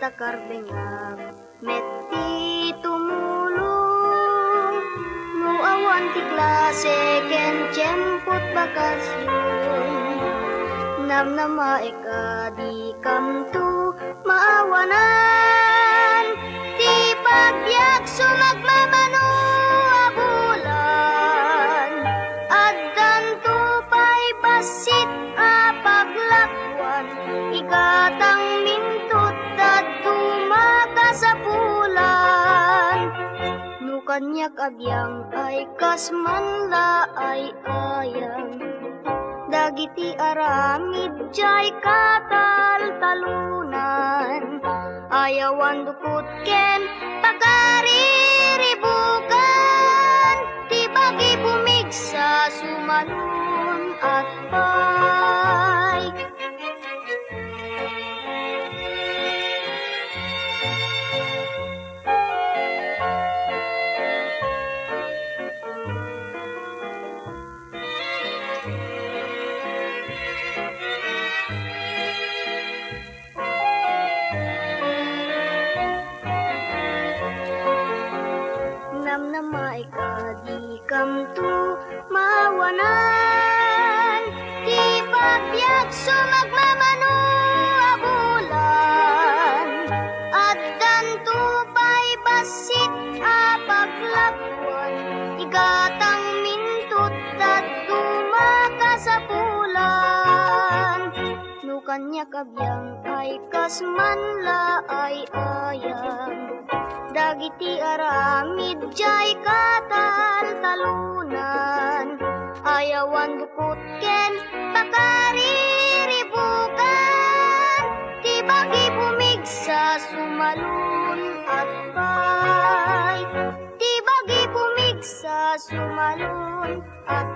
takarbengag metti tumulong no awan ti klase ken tiyempot bakasyon namnama eka di kamtu maawanan ti pagyak sumagmamano abulan addan tupay basit a paglakwan ikatang mintut dadto makasapulan no kanyak abyang ay kasmanla ay ayang dagiti aramid jay katal-talunan ayawan dukot ken pakariribukan ti bagi bumigsa sumalun at pay namnama ika di kamtu mawanan ti pagbiag sumagmamano abulan addan tupay basit a paglakwan igatang mintut dadto makasapulan no kanyak abyang ay kasmanla ay ayang dagiti aramid jay katal-talunan ayawan dukot ken pakariribukan ti bagi bumigsa sumalun at pay ti bagi bumigsa sumalun at